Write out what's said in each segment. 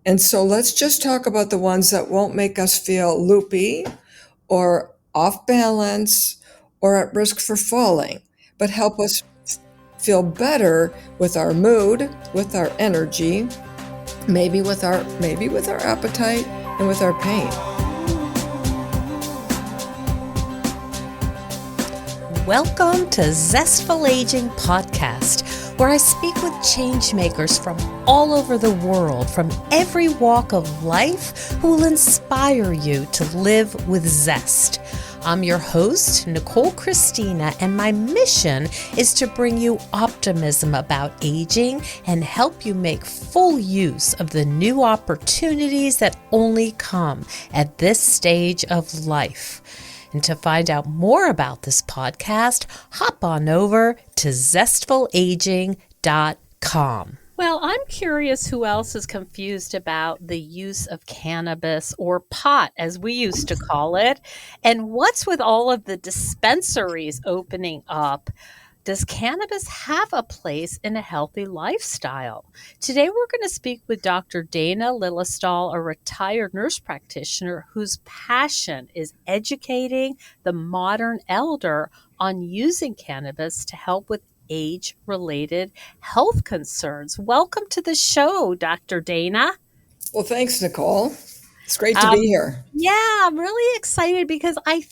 And so let's just talk about the ones that won't make us feel loopy or off balance or at risk for falling, but help us feel better with our mood, with our energy, maybe with our appetite and with our pain. Welcome to Zestful Aging Podcast, where I speak with changemakers from all over the world, from every walk of life, who will inspire you to live with zest. I'm your host, Nicole Christina, and my mission is to bring you optimism about aging and help you make full use of the new opportunities that only come at this stage of life. And to find out more about this podcast, hop on over to zestfulaging.com. Well, I'm curious who else is confused about the use of cannabis, or pot as we used to call it, and what's with all of the dispensaries opening up? Does cannabis have a place in a healthy lifestyle? Today, we're going to speak with Dr. Dana Lillestall, a retired nurse practitioner whose passion is educating the modern elder on using cannabis to help with age-related health concerns. Welcome to the show, Dr. Dana. Well, thanks, Nicole. It's great to be here. Yeah, I'm really excited because I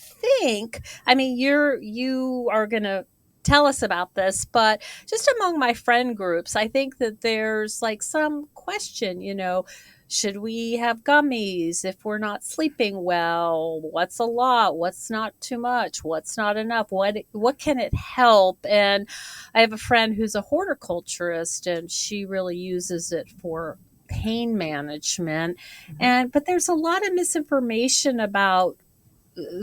mean, you are going to tell us about this, but just among my friend groups, I think that there's like some question, should we have gummies if we're not sleeping well? What's a lot? What's not too much? What's not enough? What can it help? And I have a friend who's a horticulturist, and she really uses it for pain management. But there's a lot of misinformation about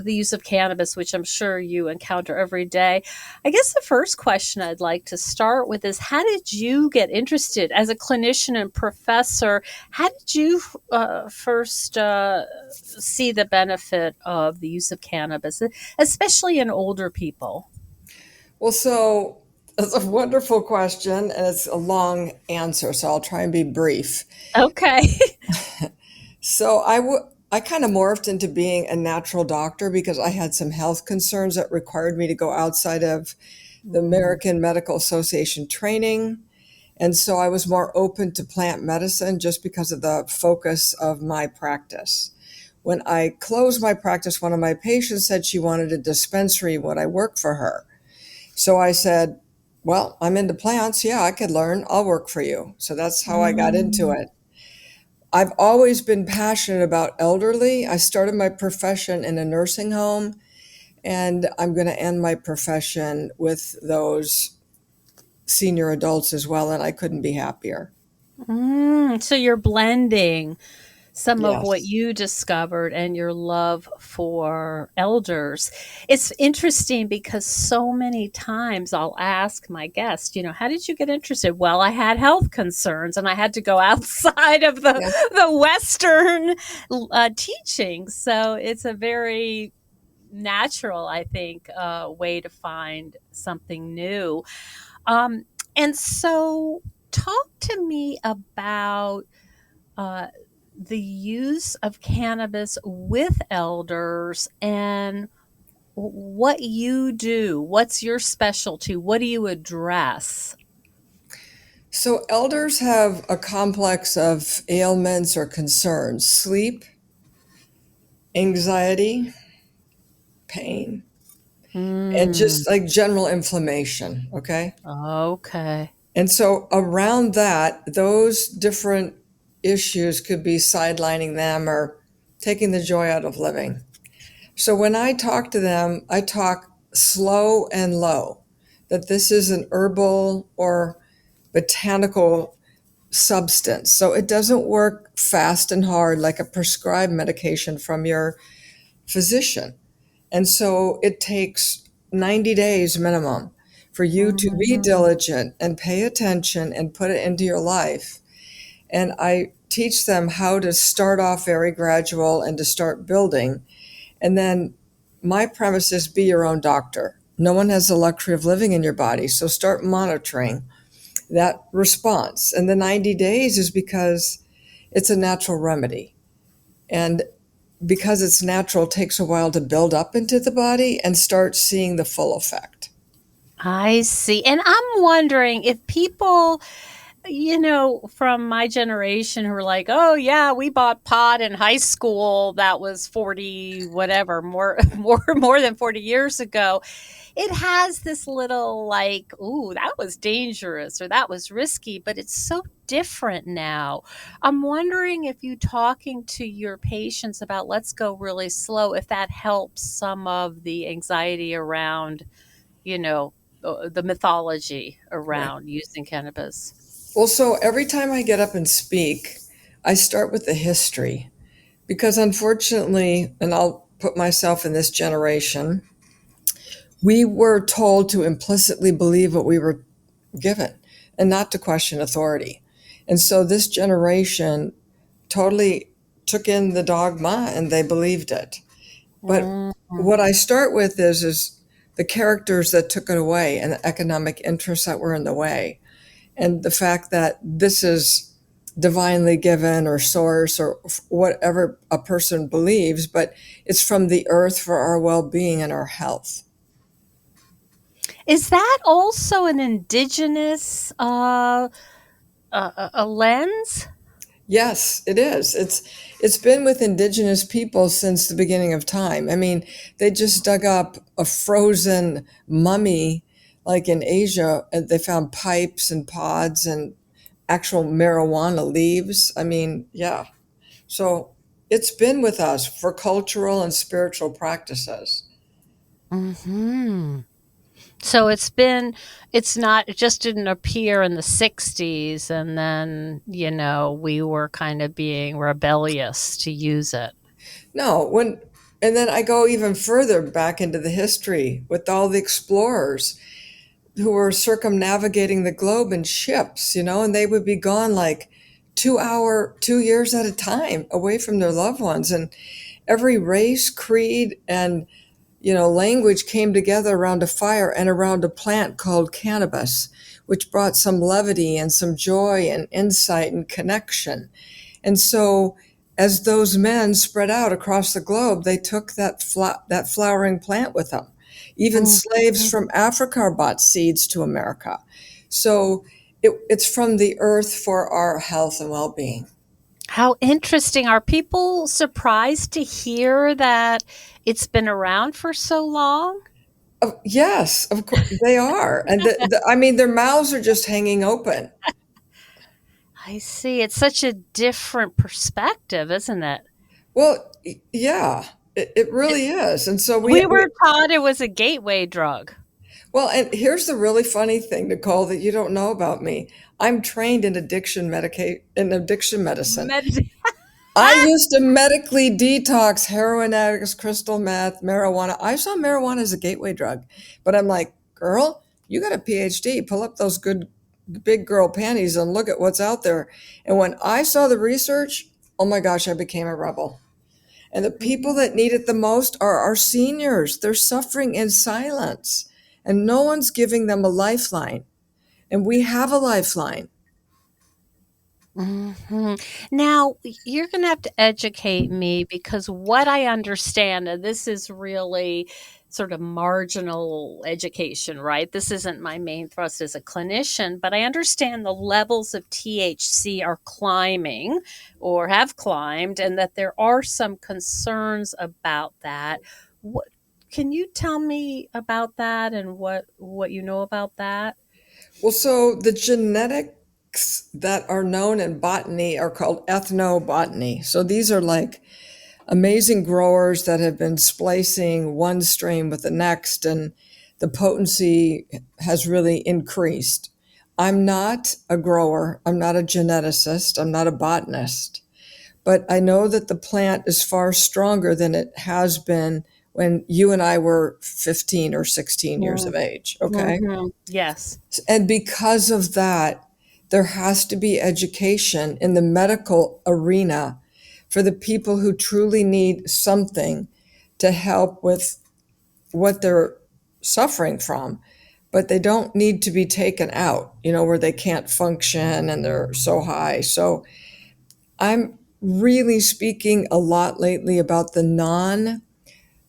the use of cannabis, which I'm sure you encounter every day. I guess the first question I'd like to start with is, how did you get interested as a clinician and professor? How did you first see the benefit of the use of cannabis, especially in older people? Well, so that's a wonderful question, and it's a long answer, so I'll try and be brief. Okay. So I kind of morphed into being a natural doctor because I had some health concerns that required me to go outside of the American Medical Association training. And so I was more open to plant medicine just because of the focus of my practice. When I closed my practice, one of my patients said she wanted a dispensary when I worked for her. So I said, well, I'm into plants. Yeah, I could learn. I'll work for you. So that's how I got into it. I've always been passionate about elderly. I started my profession in a nursing home, and I'm going to end my profession with those senior adults as well, and I couldn't be happier. So you're blending some of what Yes. you discovered and your love for elders. It's interesting because so many times I'll ask my guests, how did you get interested? Well, I had health concerns and I had to go outside of Yeah. the Western teaching. So it's a very natural, I think, way to find something new. And so talk to me about the use of cannabis with elders and what you do. What's your specialty? What do you address? So elders have a complex of ailments or concerns: sleep, anxiety, pain, and just like general inflammation. Okay. Okay. And so around that, those different issues could be sidelining them or taking the joy out of living. So when I talk to them, I talk slow and low, that this is an herbal or botanical substance. So it doesn't work fast and hard like a prescribed medication from your physician. And so it takes 90 days minimum for you to be diligent and pay attention and put it into your life. And I teach them how to start off very gradual and to start building. And then my premise is be your own doctor. No one has the luxury of living in your body. So start monitoring that response. And the 90 days is because It's a natural remedy. And because it's natural, it takes a while to build up into the body and start seeing the full effect. I see. And I'm wondering if people, from my generation who are like, oh yeah, we bought pot in high school. That was 40, whatever, more than 40 years ago. It has this little like, ooh, that was dangerous or that was risky, but it's so different now. I'm wondering if you talking to your patients about let's go really slow, if that helps some of the anxiety around, you know, the mythology Yeah. around using cannabis. Well, so every time I get up and speak, I start with the history because unfortunately, and I'll put myself in this generation, we were told to implicitly believe what we were given and not to question authority. And so this generation totally took in the dogma and they believed it. But Mhm. what I start with is the characters that took it away and the economic interests that were in the way. And the fact that this is divinely given or source or whatever a person believes, but it's from the earth for our well-being and our health. Is that also an indigenous a lens? Yes, it is. It's been with indigenous people since the beginning of time. I mean, they just dug up a frozen mummy like in Asia and they found pipes and pods and actual marijuana leaves. I mean, yeah. So it's been with us for cultural and spiritual practices. Hmm. So it just didn't appear in the 60s and then, we were kind of being rebellious to use it. No, and then I go even further back into the history with all the explorers who were circumnavigating the globe in ships, and they would be gone like 2 years at a time away from their loved ones. And every race, creed, and language came together around a fire and around a plant called cannabis, which brought some levity and some joy and insight and connection. And so, as those men spread out across the globe, they took that flowering plant with them. Even slaves Mhm. from Africa brought seeds to America. So it's from the earth for our health and well-being. How interesting. Are people surprised to hear that it's been around for so long? Yes, of course they are, and I mean, their mouths are just hanging open. I see. It's such a different perspective, isn't it? Well, yeah, it really is, and so We were taught it was a gateway drug. well, and here's the really funny thing, Nicole, that you don't know about me. I'm trained in addiction medicine. Med- I used to medically detox heroin addicts, crystal meth, marijuana. I saw marijuana as a gateway drug, but I'm like, girl, you got a PhD. Pull up those good big girl panties and look at what's out there. And when I saw the research, oh my gosh, I became a rebel. And the people that need it the most are our seniors. They're suffering in silence, and no one's giving them a lifeline. And we have a lifeline. Mhm. Now, you're going to have to educate me because what I understand, and this is really sort of marginal education, right? This isn't my main thrust as a clinician, but I understand the levels of THC are climbing or have climbed, and that there are some concerns about that. What can you tell me about that and what you know about that? Well, so the genetics that are known in botany are called ethnobotany. So these are like amazing growers that have been splicing one strain with the next, and the potency has really increased. I'm not a grower, I'm not a geneticist, I'm not a botanist, but I know that the plant is far stronger than it has been when you and I were 15 or 16 years of age. Okay. Mm-hmm. Yes. And because of that, there has to be education in the medical arena for the people who truly need something to help with what they're suffering from. But they don't need to be taken out, where they can't function and they're so high. So I'm really speaking a lot lately about the non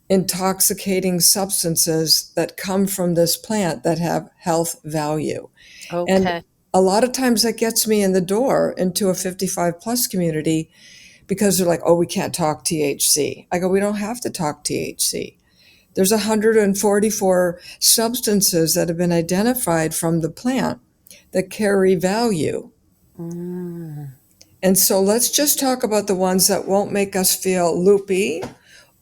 intoxicating substances that come from this plant that have health value. And Okay. a lot of times that gets me in the door into a 55 plus community because they're like, oh, we can't talk THC. I go, we don't have to talk THC. There's 144 substances that have been identified from the plant that carry value. Mm. And so let's just talk about the ones that won't make us feel loopy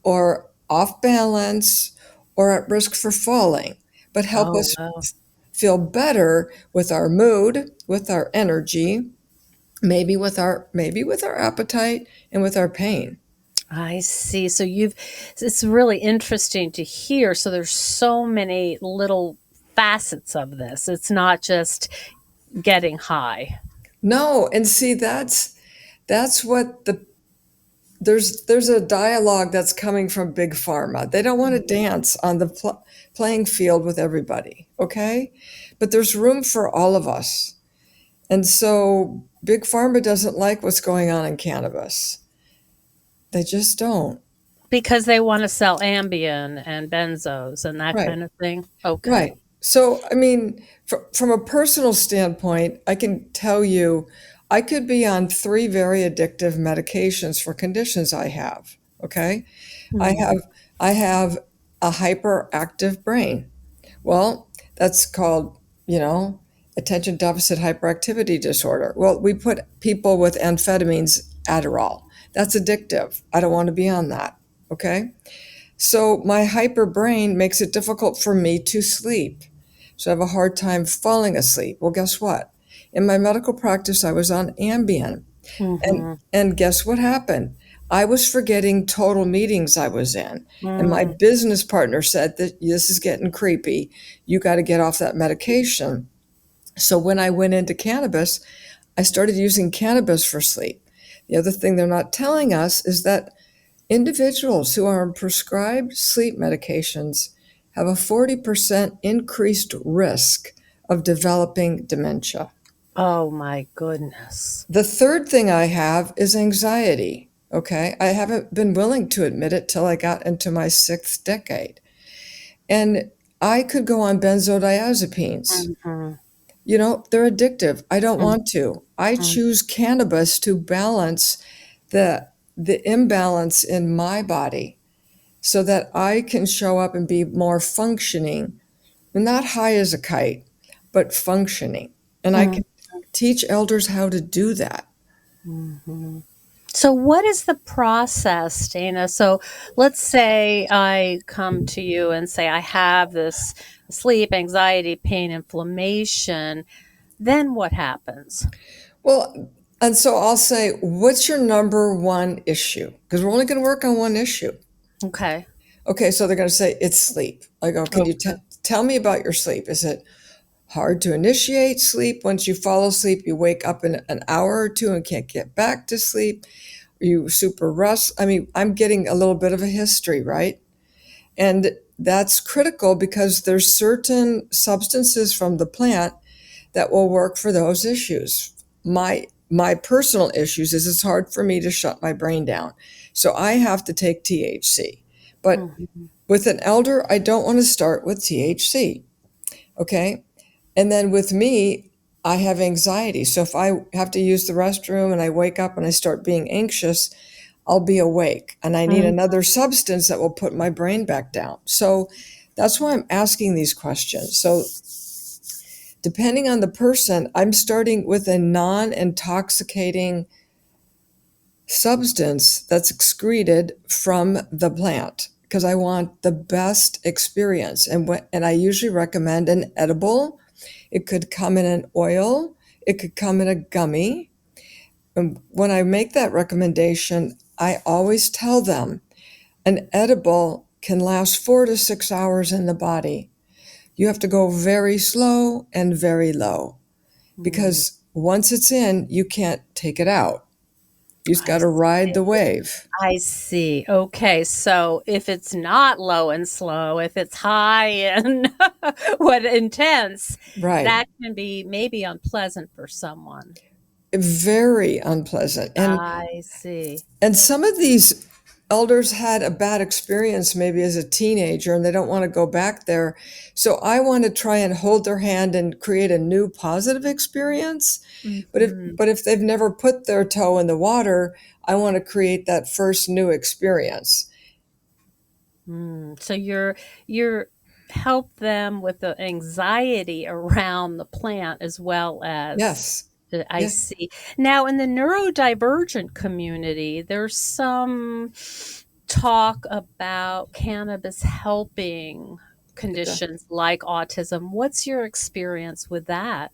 or off balance or at risk for falling, but help Oh, us wow. feel better with our mood, with our energy, maybe with our appetite and with our pain. I see. So it's really interesting to hear. So there's so many little facets of this. It's not just getting high. No, and see that's what there's a dialogue that's coming from big pharma. They don't want to dance on the playing field with everybody, okay? But there's room for all of us. And so big pharma doesn't like what's going on in cannabis. They just don't. Because they want to sell Ambien and benzos and that Right. kind of thing. Okay. Right. So, I mean, from a personal standpoint, I can tell you I could be on three very addictive medications for conditions I have. Okay. I Mhm. have I have a hyperactive brain. Well, that's called, attention deficit hyperactivity disorder. Well, we put people with amphetamines, Adderall. That's addictive. I don't want to be on that. Okay. So my hyper brain makes it difficult for me to sleep. So I have a hard time falling asleep. Well, guess what? In my medical practice, I was on Ambien. And Mhm. and guess what happened? I was forgetting total meetings I was in. And my Mm. business partner said that this is getting creepy. You got to get off that medication. So when I went into cannabis, I started using cannabis for sleep. The other thing they're not telling us is that individuals who are on prescribed sleep medications have a 40% increased risk of developing dementia. Oh my goodness. The third thing I have is anxiety. Okay. I haven't been willing to admit it till I got into my sixth decade. And I could go on benzodiazepines. Mhm. They're addictive. I don't Mhm. want to. I choose cannabis to balance the imbalance in my body so that I can show up and be more functioning, not high as a kite, but functioning. And I Mhm. can teach elders how to do that. Mhm. So, what is the process, Dana? So, let's say I come to you and say I have this sleep, anxiety, pain, inflammation. Then what happens? Well, and so I'll say, what's your number one issue? Because we're only going to work on one issue. Okay. Okay, so they're going to say it's sleep. I go, can you Okay. tell me about your sleep? Is it hard to initiate sleep? Once you fall asleep, you wake up in an hour or two and can't get back to sleep. Are you super rust? I mean, I'm getting a little bit of a history, right? And that's critical because there's certain substances from the plant that will work for those issues. My personal issues is it's hard for me to shut my brain down. So I have to take THC. But Mhm. with an elder, I don't want to start with THC. Okay? And then with me, I have anxiety. So if I have to use the restroom and I wake up and I start being anxious, I'll be awake and I need Mhm. another substance that will put my brain back down. So that's why I'm asking these questions. So depending on the person, I'm starting with a non intoxicating substance that's excreted from the plant because I want the best experience. And I usually recommend an edible. It could come in an oil, it could come in a gummy. And when I make that recommendation, I always tell them an edible can last 4 to 6 hours in the body. You have to go very slow and very low Mhm. because once it's in, you can't take it out. You just I got to ride see. the wave. I see. Okay. So if it's not low and slow, if it's high and what intense, Right. that can be maybe unpleasant for someone. very unpleasant. I see. And some of these elders had a bad experience maybe as a teenager and they don't want to go back there. So I want to try and hold their hand and create a new positive experience. Mhm. But if they've never put their toe in the water, I want to create that first new experience. So you're help them with the anxiety around the plant as well as Yes. I Yeah. see. Now, in the neurodivergent community, there's some talk about cannabis helping conditions like autism. What's your experience with that?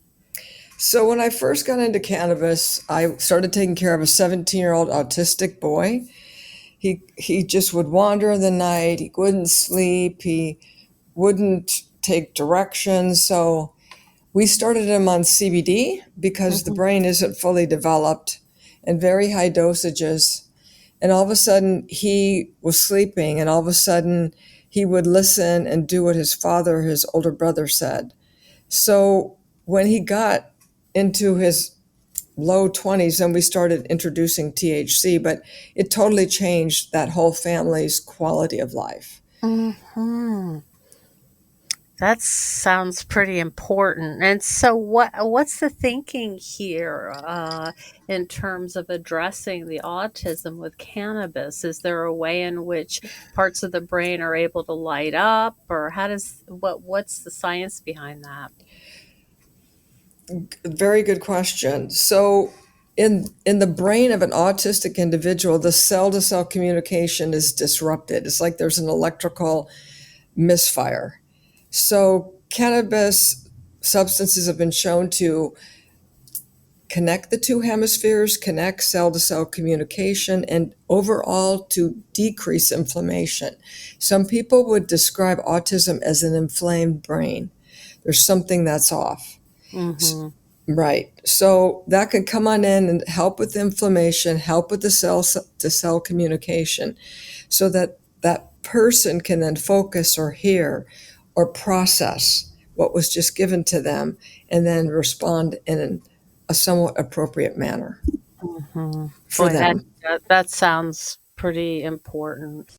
So when I first got into cannabis, I started taking care of a 17-year-old autistic boy. He just would wander in the night. He wouldn't sleep. He wouldn't take directions. So we started him on CBD because the Mhm. brain isn't fully developed and very high dosages. And all of a sudden he was sleeping, and all of a sudden he would listen and do what his father, his older brother, said. So when he got into his low 20s, then we started introducing THC, but it totally changed that whole family's quality of life. Mhm. That sounds pretty important. And so what's the thinking here in terms of addressing the autism with cannabis? Is there a way in which parts of the brain are able to light up, or what's the science behind that? Very good question. So in the brain of an autistic individual, the cell to cell communication is disrupted. It's like there's an electrical misfire. So cannabis substances have been shown to connect the two hemispheres, connect cell to cell communication, and overall to decrease inflammation. Some people would describe autism as an inflamed brain. There's something that's off. Mhm. Right. So that can come on in and help with inflammation, help with the cell to cell communication, so that that person can then focus or hear or process what was just given to them and then respond in a somewhat appropriate manner Mhm. for Boy, them. that sounds pretty important.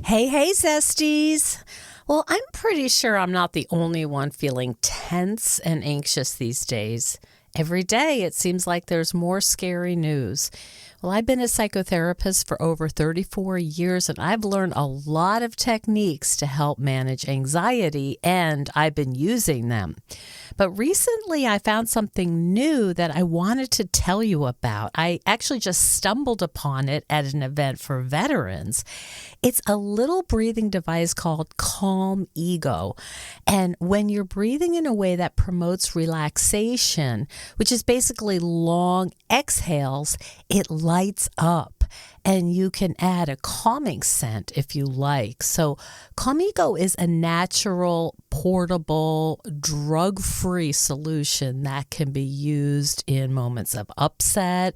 Hey, hey, Zesties. Well, I'm pretty sure I'm not the only one feeling tense and anxious these days. Every day it seems like there's more scary news. Well, I've been a psychotherapist for over 34 years and I've learned a lot of techniques to help manage anxiety, and I've been using them. But recently I found something new that I wanted to tell you about. I actually just stumbled upon it at an event for veterans. It's a little breathing device called Calm Ego. And when you're breathing in a way that promotes relaxation, which is basically long exhales, it lights up. And you can add a calming scent if you like. So, Calm Ego is a natural, portable, drug free solution that can be used in moments of upset,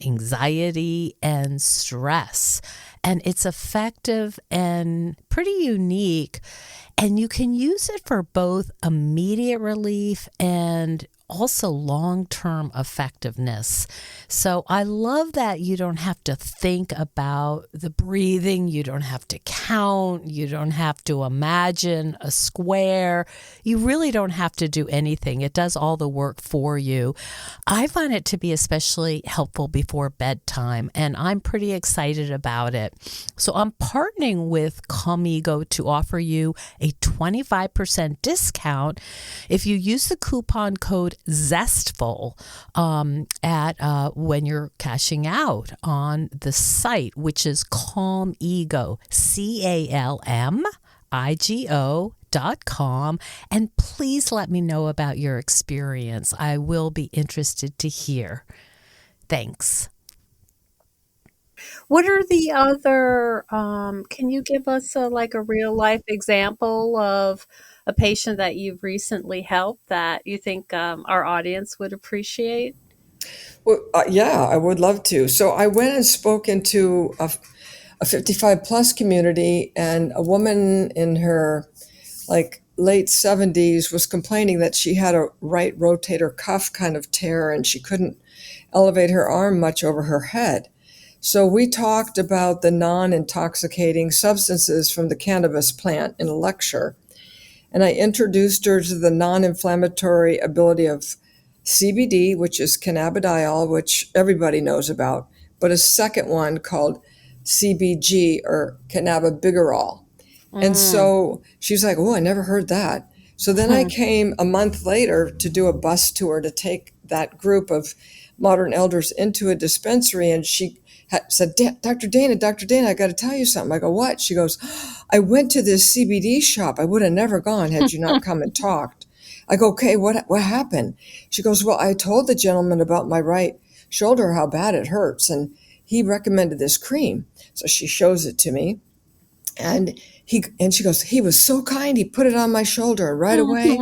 anxiety, and stress. And it's effective and pretty unique. And you can use it for both immediate relief and also long term effectiveness. So I love that you don't have to think about the breathing, you don't have to count, you don't have to imagine a square. You really don't have to do anything. It does all the work for you. I find it to be especially helpful before bedtime, and I'm pretty excited about it. So I'm partnering with Comigo to offer you a 25% discount if you use the coupon code ZESTFUL at when you're cashing out on the site, which is Calm Ego, CALMIGO.com. And please let me know about your experience. I will be interested to hear. Thanks. What are the other, can you give us a real life example of a patient that you've recently helped that you think our audience would appreciate? Well, yeah, I would love to. So I went and spoke into a 55 plus community, and a woman in her like late 70s was complaining that she had a right rotator cuff kind of tear and she couldn't elevate her arm much over her head. So we talked about the non-intoxicating substances from the cannabis plant in a lecture, and I introduced her to the non-inflammatory ability of CBD, which is cannabidiol, which everybody knows about, but a second one called CBG or cannabigerol. And Mm. so she's like, "Oh, I never heard that." So then I came a month later to do a bus tour to take that group of modern elders into a dispensary. And she said, Dr. Dana, I got to tell you something. I go, "What?" She goes, "I went to this CBD shop. I would have never gone had you not come and talked." I go, "Okay, what happened?" She goes, "Well, I told the gentleman about my right shoulder, how bad it hurts. And he recommended this cream." So she shows it to me. And she goes, "He was so kind. He put it on my shoulder, and right away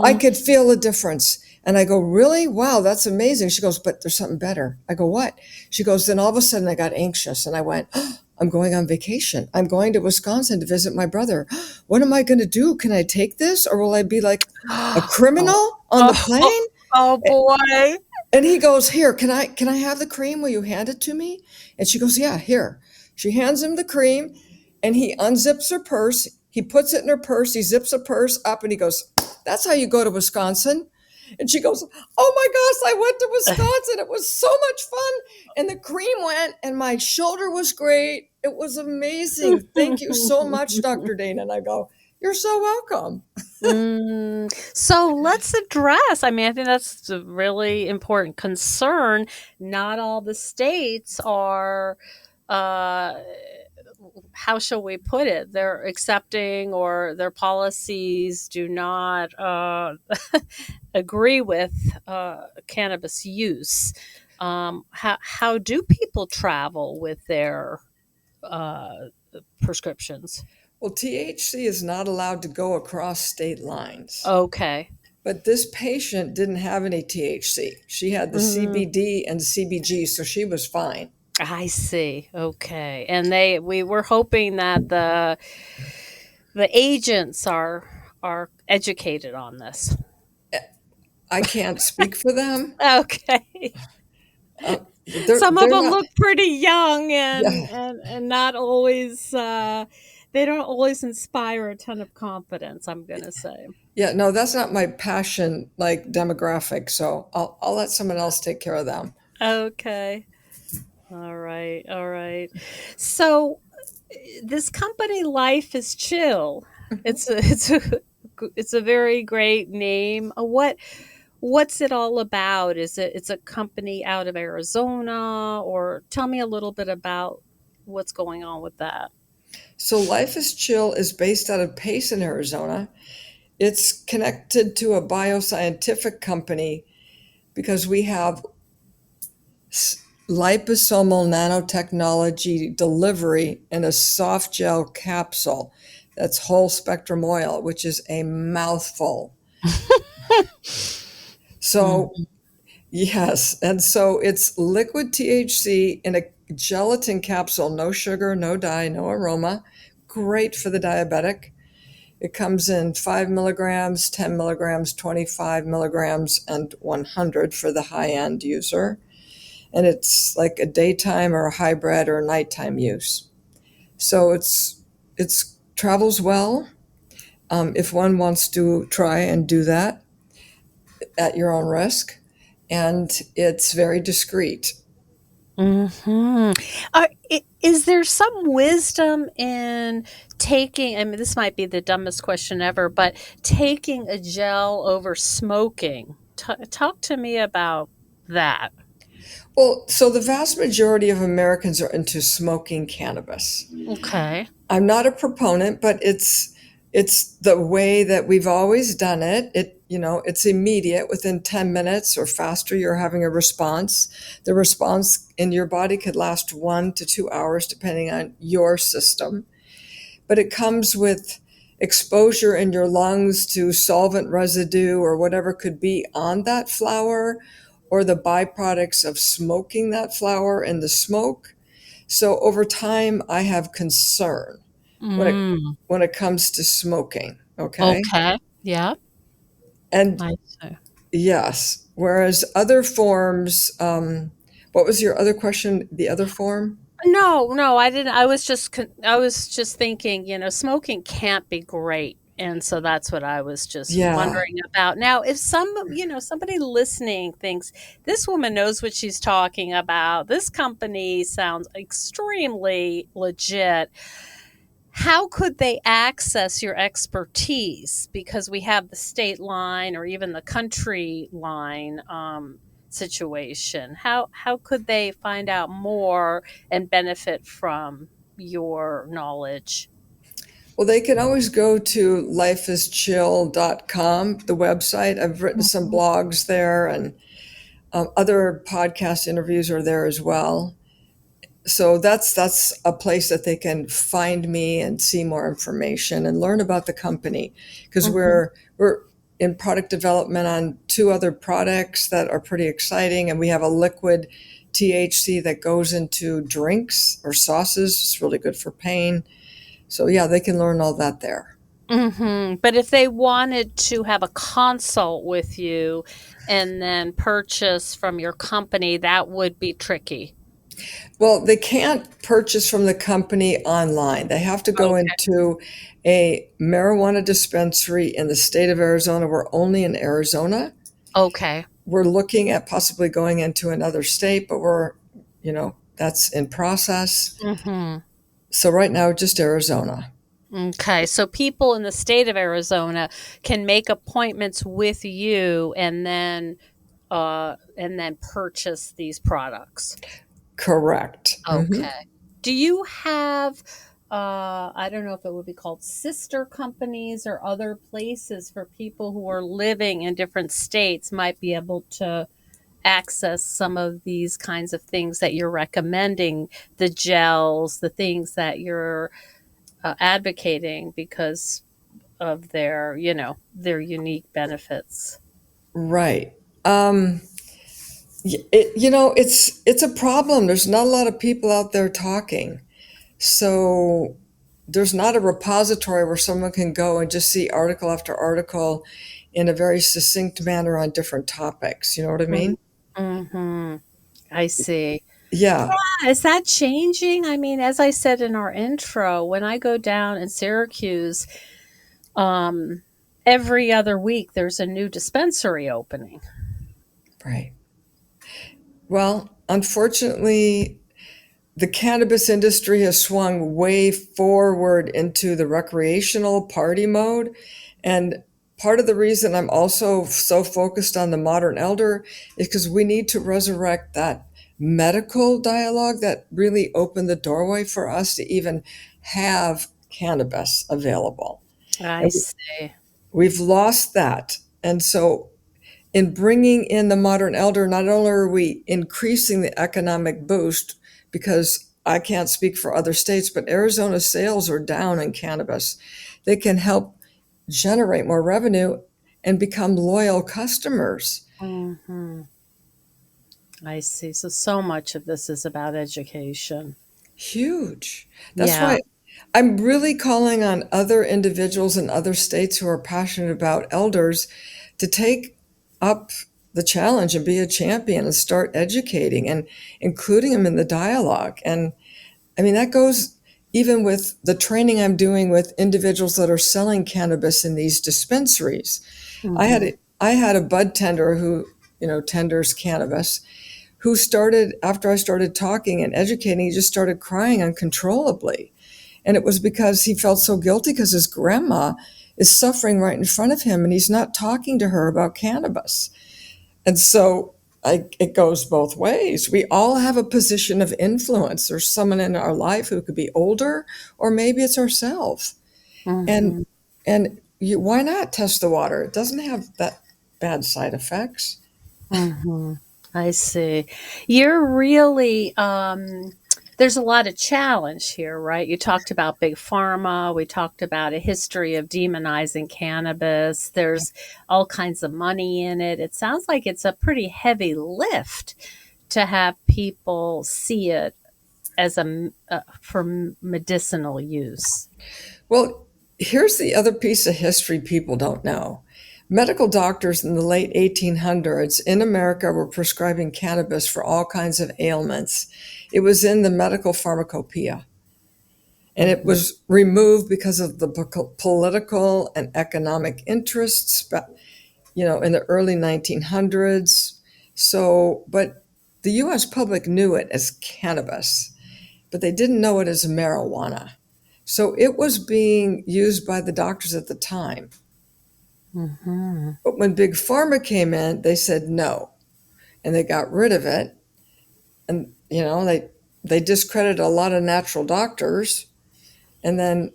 I could feel a difference." And I go, "Really? Wow, that's amazing." She goes, "But there's something better." I go, "What?" She goes, "Then all of a sudden I got anxious and I went, oh, I'm going on vacation. I'm going to Wisconsin to visit my brother. What am I going to do? Can I take this, or will I be like a Oh, criminal on the oh, plane?" oh boy. And he goes, "Here, can I have the cream? Will you hand it to me?" And she goes, "Yeah, here." She hands him the cream and he unzips her purse. He puts it in her purse. He zips her purse up and he goes, "That's how you go to Wisconsin." And she goes, "Oh my gosh, I went to Wisconsin. It was so much fun." And the cream went and my shoulder was great. It was amazing. "Thank you so much, Dr. Dana." And I go, "You're so welcome." So let's address, I mean, I think that's a really important concern. Not all the states are, uh, how shall we put it? They're accepting, or their policies do not agree with cannabis use. How do people travel with their uh, prescriptions? Well, THC is not allowed to go across state lines. Okay. But this patient didn't have any THC. She had the Mm, CBD and CBG, so she was fine. I see. Okay. And we were hoping that the agents are educated on this. I can't speak for them. Okay. Some of They're them not. look pretty young, and Yeah, and not always they don't always inspire a ton of confidence, I'm going to say. yeah. No, that's not my passion, like demographic. So I'll let someone else take care of them. Okay. All right. All right. So this company, Life is Chill. It's a very great name. What's it all about? It's a company out of Arizona, or tell me a little bit about what's going on with that. So Life is Chill is based out of Payson, Arizona. It's connected to a bioscientific company because we have liposomal nanotechnology delivery in a soft gel capsule that's whole spectrum oil, which is a mouthful. So, Mm. yes. And so it's liquid THC in a gelatin capsule, no sugar, no dye, no aroma. Great for the diabetic. It comes in 5 milligrams, 10 milligrams, 25 milligrams, and 100 for the high end user. And it's like a daytime or a hybrid or nighttime use. So it's travels well. If one wants to try and do that at your own risk, and it's very discreet. Hmm. Is there some wisdom in taking? I mean, this might be the dumbest question ever, but taking a gel over smoking. Talk to me about that. Well, so the vast majority of Americans are into smoking cannabis. Okay. I'm not a proponent, but it's the way that we've always done it. It's immediate. Within 10 minutes or faster, you're having a response. The response in your body could last 1 to 2 hours, depending on your system. But it comes with exposure in your lungs to solvent residue or whatever could be on that flower, or the byproducts of smoking that flower in the smoke. So over time, I have concern when it Mm. when it comes to smoking. Okay. Okay. Yeah. And I see. yes, whereas other forms, what was your other question? The other form? No, no, I didn't. I was just thinking, smoking can't be great. And so that's what I was just Yeah. wondering about. Now, if somebody listening thinks this woman knows what she's talking about, this company sounds extremely legit, how could they access your expertise? Because we have the state line or even the country line situation. How could they find out more and benefit from your knowledge? Well, they can always go to lifeischill.com, the website. I've written some Mhm. blogs there, and other podcast interviews are there as well. So that's a place that they can find me and see more information and learn about the company, because Mhm. we're in product development on two other products that are pretty exciting, and we have a liquid THC that goes into drinks or sauces. It's really good for pain. So yeah, they can learn all that there. But if they wanted to have a consult with you and then purchase from your company, that would be tricky. Well, they can't purchase from the company online. They have to go Okay. into a marijuana dispensary in the state of Arizona. We're only in Arizona. Okay. We're looking at possibly going into another state, but that's in process. Mhm. So right now, just Arizona. Okay, so people in the state of Arizona can make appointments with you and then purchase these products. Correct. Okay. Do you have I don't know if it would be called sister companies or other places for people who are living in different states might be able to access some of these kinds of things that you're recommending, the gels, the things that you're advocating because of their unique benefits. Right. Um, it's a problem. There's not a lot of people out there talking. So there's not a repository where someone can go and just see article after article in a very succinct manner on different topics. You know what I mean? Mm-hmm. I see. Yeah, Yeah, is that changing? I mean, as I said in our intro, when I go down in Syracuse, um, every other week there's a new dispensary opening. right. Well, unfortunately, the cannabis industry has swung way forward into the recreational party mode. And part of the reason I'm also so focused on the modern elder is because we need to resurrect that medical dialogue that really opened the doorway for us to even have cannabis available. I And see. we've lost that. And so in bringing in the modern elder, not only are we increasing the economic boost, because I can't speak for other states, but Arizona's sales are down in cannabis. They can help generate more revenue and become loyal customers. Hmm. I see. So much of this is about education. Huge. That's Yeah. why I'm really calling on other individuals in other states who are passionate about elders to take up the challenge and be a champion and start educating and including them in the dialogue. And I mean, that goes even with the training I'm doing with individuals that are selling cannabis in these dispensaries. I had Hmm. a, I had a bud tender who, tenders cannabis, who started, after I started talking and educating, he just started crying uncontrollably. And it was because he felt so guilty because his grandma is suffering right in front of him and he's not talking to her about cannabis. And so it goes both ways. We all have a position of influence. There's someone in our life who could be older, or maybe it's ourselves. And Hmm. why not test the water? It doesn't have that bad side effects. Hmm. I see. You're really there's a lot of challenge here, right? You talked about big pharma, we talked about a history of demonizing cannabis. There's all kinds of money in it. It sounds like it's a pretty heavy lift to have people see it as for medicinal use. Well, Here's the other piece of history people don't know. Medical doctors in the late 1800s in America were prescribing cannabis for all kinds of ailments. It was in the medical pharmacopoeia, and it Mhm. was removed because of the political and economic interests, in the early 1900s. So, but the US public knew it as cannabis, but they didn't know it as marijuana. So it was being used by the doctors at the time. Mhm. But when Big Pharma came in, they said no, and they got rid of it. And they discredited a lot of natural doctors, and then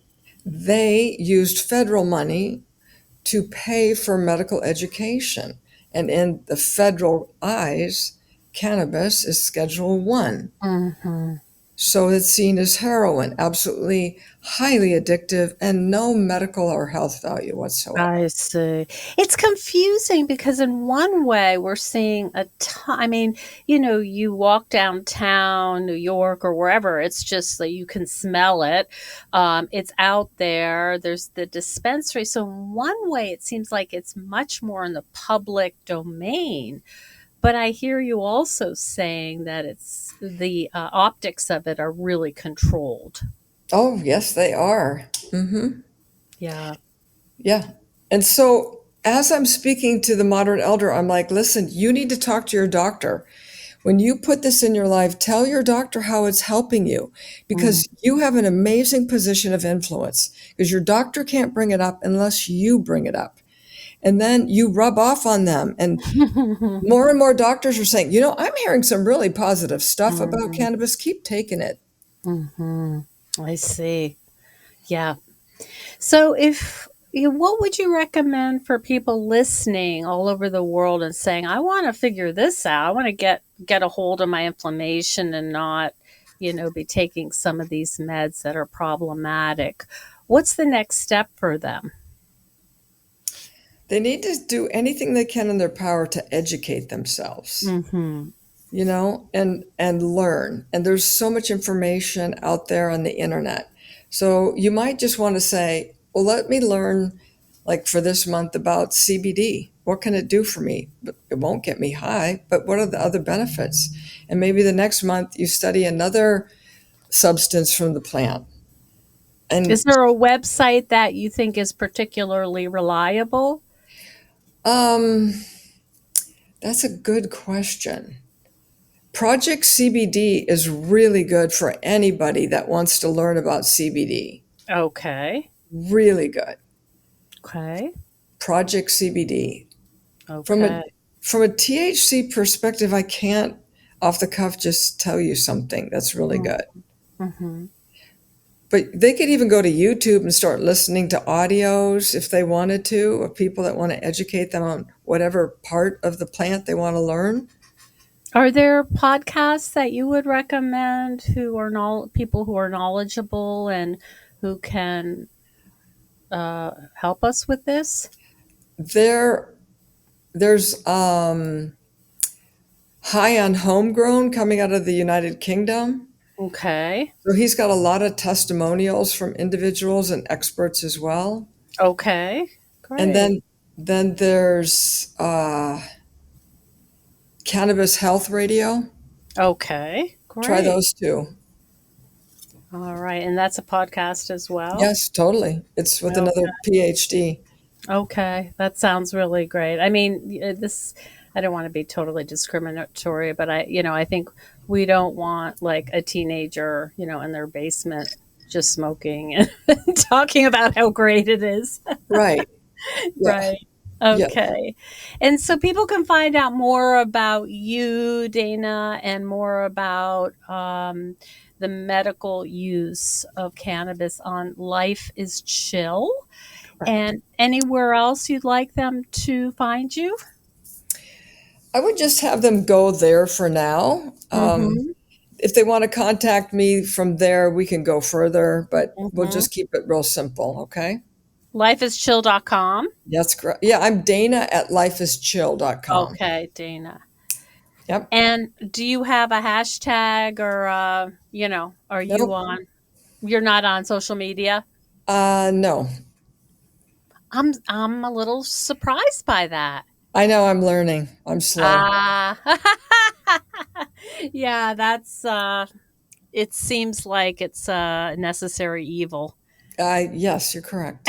they used federal money to pay for medical education. And in the federal eyes, cannabis is Schedule 1. Mhm. So it's seen as heroin, absolutely highly addictive and no medical or health value whatsoever. I see. It's confusing because in one way we're seeing a ton. I mean, you walk downtown New York or wherever, it's just that you can smell it. It's out there. There's the dispensary. So in one way, it seems like it's much more in the public domain. But I hear you also saying that it's the optics of it are really controlled. Oh, yes, they are. Yeah. Yeah. And so as I'm speaking to the moderate elder, I'm like, listen, you need to talk to your doctor. When you put this in your life, tell your doctor how it's helping you Mm. because you have an amazing position of influence because your doctor can't bring it up unless you bring it up. And then you rub off on them. And more and more doctors are saying, I'm hearing some really positive stuff about Mhm. cannabis. Keep taking it. Mhm. I see. Yeah. So what would you recommend for people listening all over the world and saying, I want to figure this out. I want to get a hold of my inflammation and not, be taking some of these meds that are problematic. What's the next step for them? They need to do anything they can in their power to educate themselves. Mhm. And learn. And there's so much information out there on the internet. So you might just want to say, well, let me learn, like for this month, about CBD. What can it do for me? But it won't get me high, but what are the other benefits? And maybe the next month you study another substance from the plant. Is And there a website that you think is particularly reliable? um, that's a good question. Project CBD is really good for anybody that wants to learn about CBD. Okay. Really good. Okay. Project CBD. From a Okay. from a THC perspective, I can't off the cuff just tell you something that's really good. Mm-hmm. But they could even go to YouTube and start listening to audios if they wanted to, of people that want to educate them on whatever part of the plant they want to learn. Are there podcasts that you would recommend who are people who are knowledgeable and who can help us with this? There there's High on Homegrown coming out of the United Kingdom. Okay. So he's got a lot of testimonials from individuals and experts as well. Okay. And Great. then there's Cannabis Health Radio. Okay. Try Great. those two. All right. And that's a podcast as well. Yes, totally. It's with another Okay. PhD. Okay. That sounds really great. I mean, I don't want to be totally discriminatory, but I think we don't want like a teenager, in their basement just smoking and talking about how great it is. Right. Yeah. Right. Yeah. Okay. And so people can find out more about you, Dana, and more about the medical use of cannabis on Life is Chill. Correct. And anywhere else you'd like them to find you? I would just have them go there for now. Mm-hmm. If they want to contact me from there, we can go further, but we'll Mm-hmm. just keep it real simple. Okay. Lifeischill.com. That's correct. Yeah, I'm Dana at lifeischill.com. Okay, Dana. Yep. And do you have a hashtag or, are you Nope. on, you're not on social media? No. I'm a little surprised by that. I know I'm learning. I'm slow. Ah. Yeah, that's it seems like it's a necessary evil. Yes, you're correct.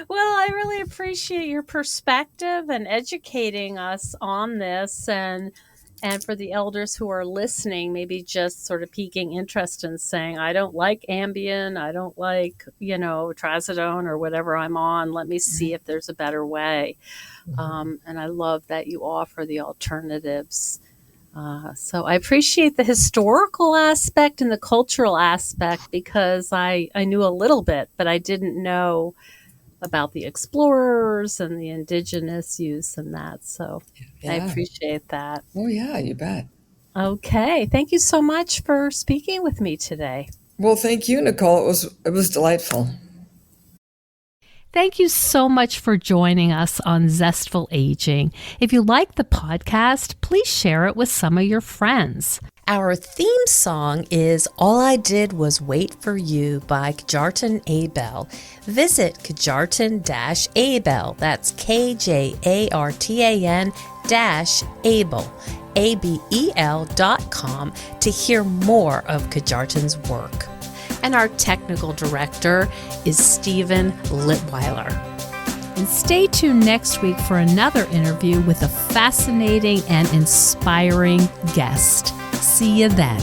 Well, I really appreciate your perspective and educating us on this, and for the elders who are listening, maybe just sort of piquing interest in saying, I don't like Ambien, I don't like, trazodone or whatever I'm on. Let me see if there's a better way. And I love that you offer the alternatives. So I appreciate the historical aspect and the cultural aspect, because I knew a little bit, but I didn't know about the explorers and the indigenous use and that. So I Yeah. appreciate that. Oh, yeah, you bet. Okay. Thank you so much for speaking with me today. Well, thank you, Nicole. It was delightful. Thank you so much for joining us on Zestful Aging. If you like the podcast, please share it with some of your friends. Our theme song is All I Did Was Wait for You by Kjartan Abel. Visit Kjartan-Abel, that's KJARTAN-Abel, ABEL.com to hear more of Kjartan's work. And our technical director is Stephen Litweiler. And stay tuned next week for another interview with a fascinating and inspiring guest. See you then.